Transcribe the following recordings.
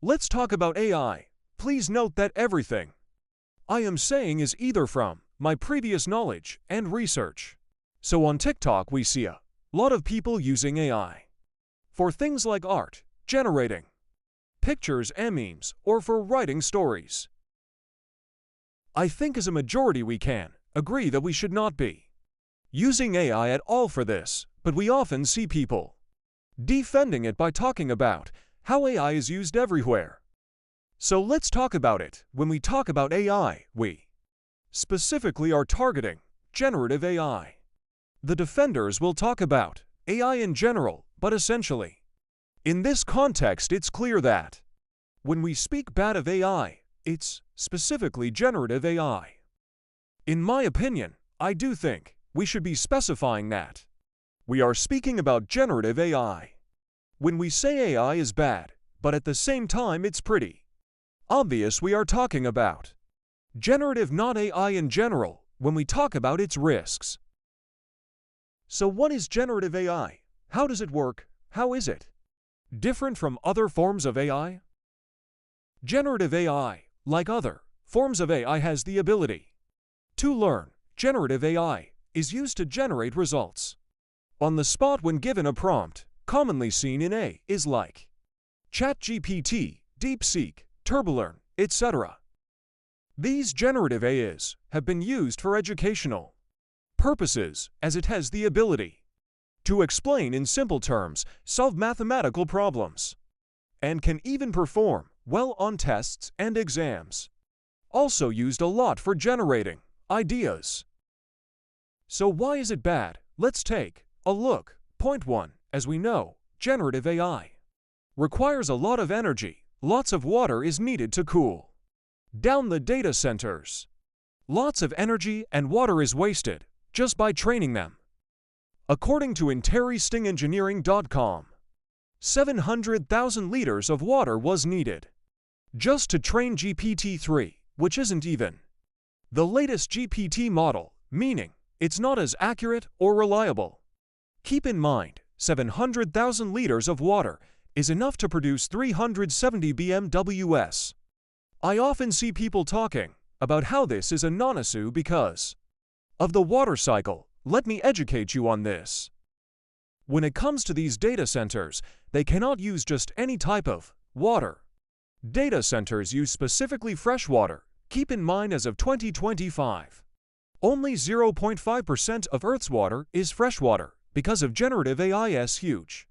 Let's talk about AI. Please note that everything I am saying is either from my previous knowledge and research. So on TikTok we see a lot of people using AI for things like art, generating pictures and memes, or for writing stories. I think as a majority we can agree that we should not be using AI at all for this, but we often see people defending it by talking about how AI is used everywhere. So let's talk about it. When we talk about AI, we specifically are targeting generative AI. The defenders will talk about AI in general, but essentially, in this context, it's clear that when we speak bad of AI, it's specifically generative AI. In my opinion, I do think we should be specifying that we are speaking about generative AI. When we say AI is bad, but at the same time it's pretty obvious we are talking about generative, not AI in general, when we talk about its risks. So what is generative AI? How does it work? How is it different from other forms of AI? Generative AI, like other forms of AI, has the ability to learn. Generative AI is used to generate results on the spot when given a prompt, commonly seen in AI is like ChatGPT, DeepSeek, TurboLearn, etc. These generative AIs have been used for educational purposes, as it has the ability to explain in simple terms, solve mathematical problems, and can even perform well on tests and exams. Also used a lot for generating ideas. So why is it bad? Let's take a look. Point 1. As we know, generative AI requires a lot of energy. Lots of water is needed to cool down the data centers. Lots of energy and water is wasted just by training them. According to InterestingEngineering.com, 700,000 liters of water was needed just to train GPT-3, which isn't even the latest GPT model, meaning it's not as accurate or reliable. Keep in mind, 700,000 liters of water is enough to produce 370 BMWs. I often see people talking about how this is a non-issue because of the water cycle. Let me educate you on this. When it comes to these data centers, they cannot use just any type of water. Data centers use specifically fresh water. Keep in mind, as of 2025, only 0.5% of Earth's water is freshwater because of generative AI's huge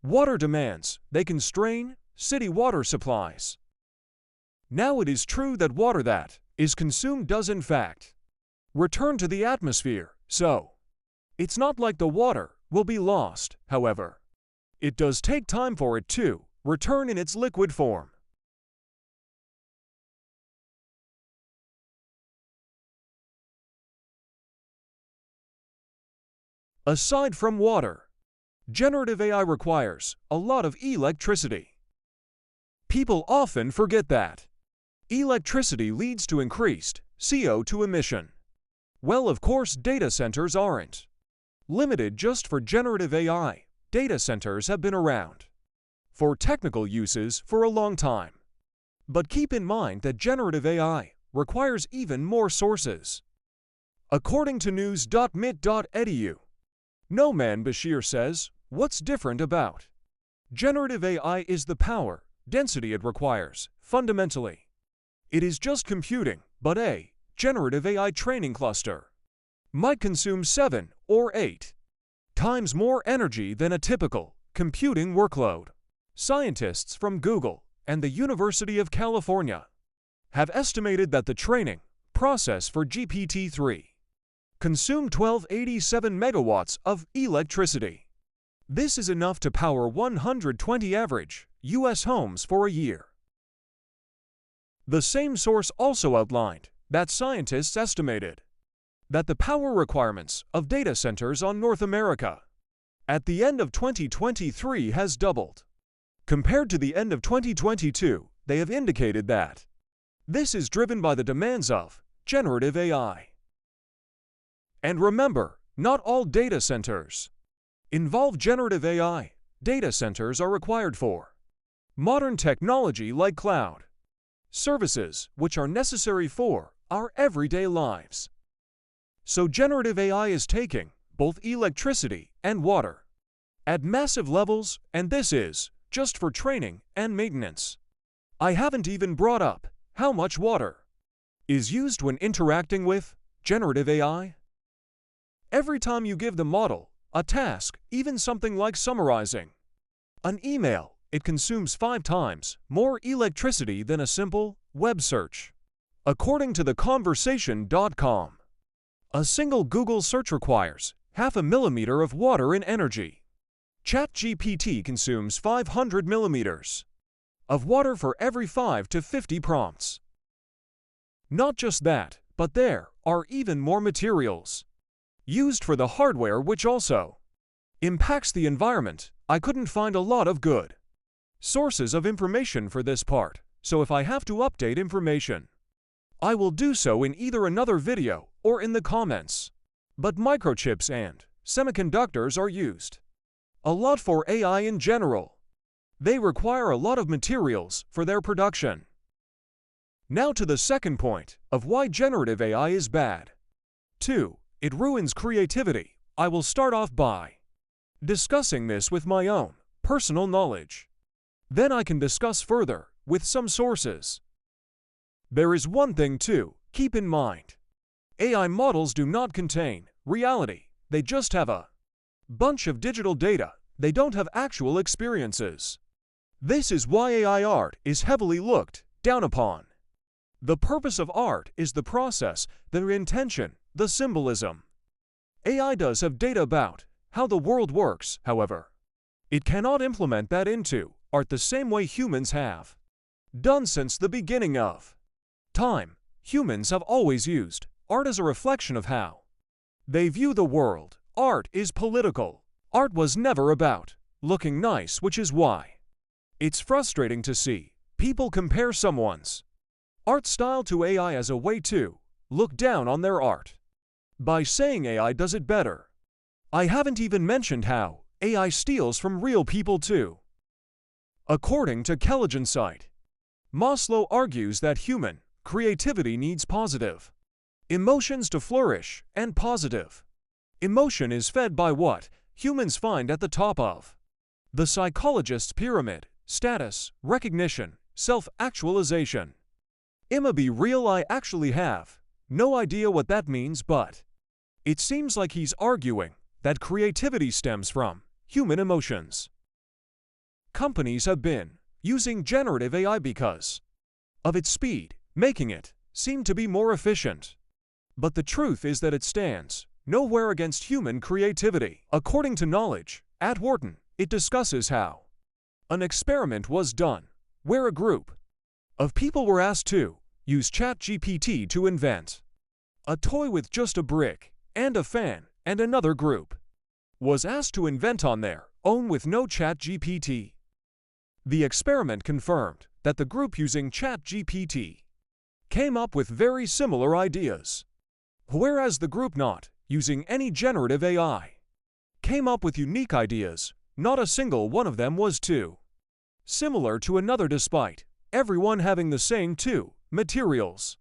water demands. They constrain city water supplies. Now, it is true that water that is consumed does in fact return to the atmosphere, so it's not like the water will be lost. However, it does take time for it to return in its liquid form. Aside from water, generative AI requires a lot of electricity. People often forget that electricity leads to increased CO2 emission. Well, of course, data centers aren't limited just for generative AI. Data centers have been around for technical uses for a long time. But keep in mind that generative AI requires even more sources. According to news.mit.edu, Noman Bashir says, what's different about generative AI is the power density it requires. Fundamentally, it is just computing, but a generative AI training cluster might consume 7 or 8 times more energy than a typical computing workload. Scientists from Google and the University of California have estimated that the training process for GPT-3 consumed 1287 megawatts of electricity. This is enough to power 120 average U.S. homes for a year. The same source also outlined that scientists estimated that the power requirements of data centers on North America at the end of 2023 has doubled. Compared to the end of 2022, they have indicated that this is driven by the demands of generative AI. And remember, not all data centers involve generative AI. Data centers are required for modern technology like cloud services, which are necessary for our everyday lives. So generative AI is taking both electricity and water at massive levels, and this is just for training and maintenance. I haven't even brought up how much water is used when interacting with generative AI. Every time you give the model a task, even something like summarizing an email, it consumes 5 times more electricity than a simple web search. According to theconversation.com, a single Google search requires 0.5 millimeter of water in energy. ChatGPT consumes 500 millimeters of water for every 5 to 50 prompts. Not just that, but there are even more materials used for the hardware, which also impacts the environment. I couldn't find a lot of good sources of information for this part, so if I have to update information, I will do so in either another video or in the comments. But microchips and semiconductors are used a lot for AI in general. They require a lot of materials for their production. Now to the second point of why generative AI is bad. 2. It ruins creativity. I will start off by discussing this with my own personal knowledge. Then I can discuss further with some sources. There is one thing to keep in mind. AI models do not contain reality. They just have a bunch of digital data. They don't have actual experiences. This is why AI art is heavily looked down upon. The purpose of art is the process, the intention, the symbolism. AI does have data about how the world works, however. It cannot implement that into art the same way humans have done since the beginning of time. Humans have always used art as a reflection of how they view the world. Art is political. Art was never about looking nice, which is why it's frustrating to see people compare someone's art style to AI as a way to look down on their art by saying AI does it better. I haven't even mentioned how AI steals from real people too. According to Kelligen, Maslow argues that human creativity needs positive emotions to flourish, and positive emotion is fed by what humans find at the top of the psychologist's pyramid: status, recognition, self-actualization. I'ma be real, I actually have no idea what that means, but it seems like he's arguing that creativity stems from human emotions. Companies have been using generative AI because of its speed, making it seem to be more efficient. But the truth is that it stands nowhere against human creativity. According to Knowledge at Wharton, it discusses how an experiment was done where a group of people were asked to use ChatGPT to invent a toy with just a brick and a fan, and another group was asked to invent on their own with no ChatGPT. The experiment confirmed that the group using ChatGPT came up with very similar ideas, whereas the group not using any generative AI came up with unique ideas. Not a single one of them was too similar to another, despite everyone having the same two materials.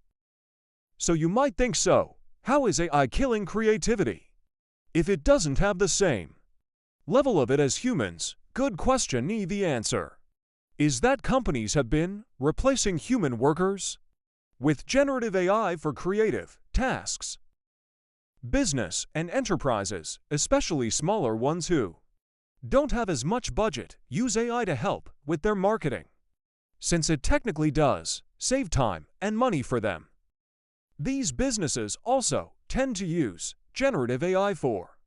So you might think, so how is AI killing creativity if it doesn't have the same level of it as humans? Good question. The answer is that companies have been replacing human workers with generative AI for creative tasks. Business and enterprises, especially smaller ones who don't have as much budget, use AI to help with their marketing, since it technically does save time and money for them. These businesses also tend to use generative AI for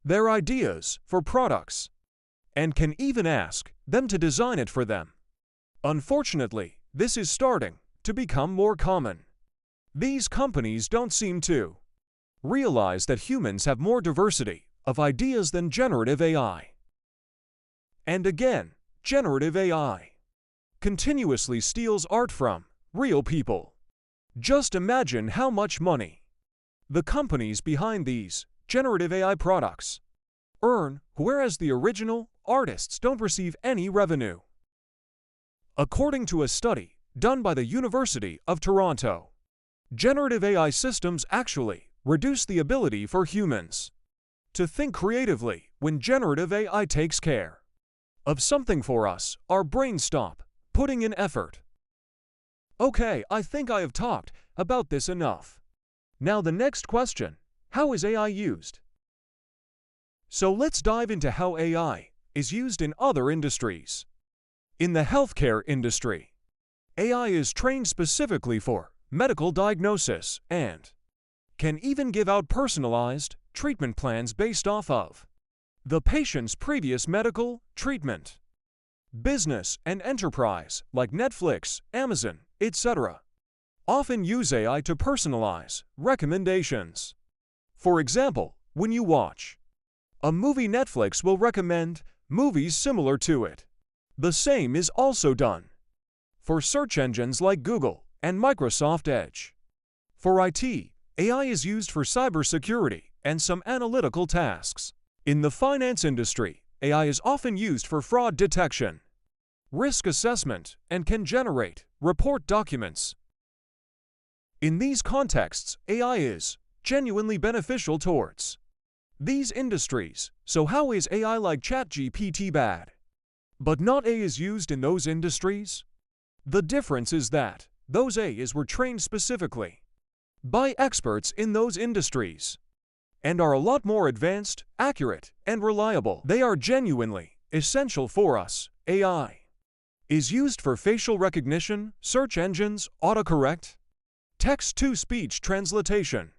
their ideas for products, and can even ask them to design it for them. Unfortunately, this is starting to become more common. These companies don't seem to realize that humans have more diversity of ideas than generative AI. And again, generative AI continuously steals art from real people. Just imagine how much money the companies behind these generative AI products earn, whereas the original artists don't receive any revenue. According to a study done by the University of Toronto, generative AI systems actually reduce the ability for humans to think creatively when generative AI takes care of something for us. Our brains stop putting in effort. Okay, I think I have talked about this enough. Now the next question, how is AI used? So let's dive into how AI is used in other industries. In the healthcare industry, AI is trained specifically for medical diagnosis and can even give out personalized treatment plans based off of the patient's previous medical treatment. Business and enterprise like Netflix, Amazon, etc. often use AI to personalize recommendations. For example, when you watch a movie, Netflix will recommend movies similar to it. The same is also done for search engines like Google and Microsoft Edge. For IT, AI is used for cybersecurity and some analytical tasks. In the finance industry, AI is often used for fraud detection, risk assessment, and can generate report documents. In these contexts, AI is genuinely beneficial towards these industries. So how is AI like ChatGPT bad, but not AI is used in those industries? The difference is that those AIs were trained specifically by experts in those industries and are a lot more advanced, accurate, and reliable. They are genuinely essential for us. AI is used for facial recognition, search engines, autocorrect, text-to-speech translation,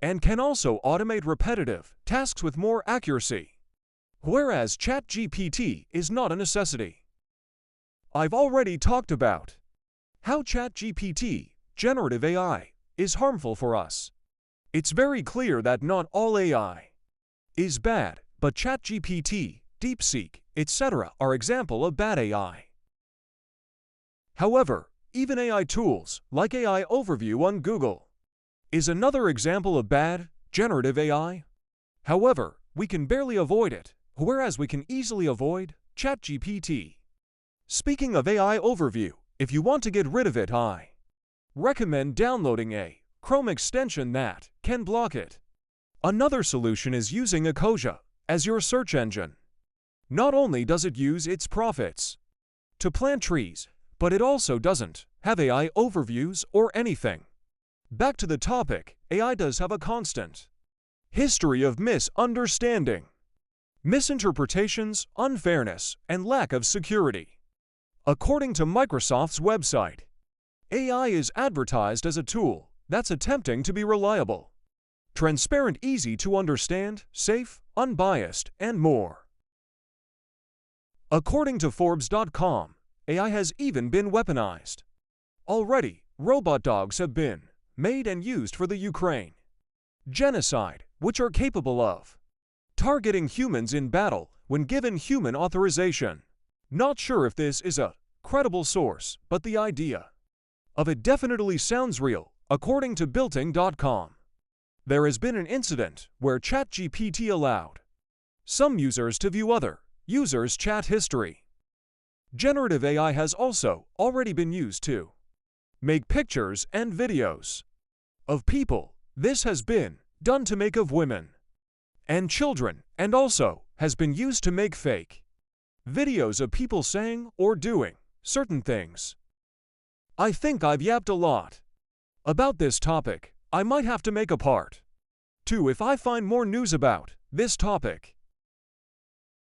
and can also automate repetitive tasks with more accuracy, whereas ChatGPT is not a necessity. I've already talked about how ChatGPT, generative AI, is harmful for us. It's very clear that not all AI is bad, but ChatGPT, DeepSeek, etc. are examples of bad AI. However, even AI tools like AI Overview on Google is another example of bad generative AI. However, we can barely avoid it, whereas we can easily avoid ChatGPT. Speaking of AI Overview, if you want to get rid of it, I recommend downloading a Chrome extension that can block it. Another solution is using Ecosia as your search engine. Not only does it use its profits to plant trees, but it also doesn't have AI overviews or anything. Back to the topic, AI does have a constant history of misunderstanding, misinterpretations, unfairness, and lack of security. According to Microsoft's website, AI is advertised as a tool that's attempting to be reliable, transparent, easy to understand, safe, unbiased, and more. According to Forbes.com, AI has even been weaponized. Already, robot dogs have been made and used for the Ukraine genocide, which are capable of targeting humans in battle when given human authorization. Not sure if this is a credible source, but the idea of it definitely sounds real. According to Builting.com, there has been an incident where ChatGPT allowed some users to view other users' chat history. Generative AI has also already been used to make pictures and videos of people. This has been done to make of women and children, and also has been used to make fake videos of people saying or doing certain things. I think I've yapped a lot about this topic. I might have to make a part 2 if I find more news about this topic.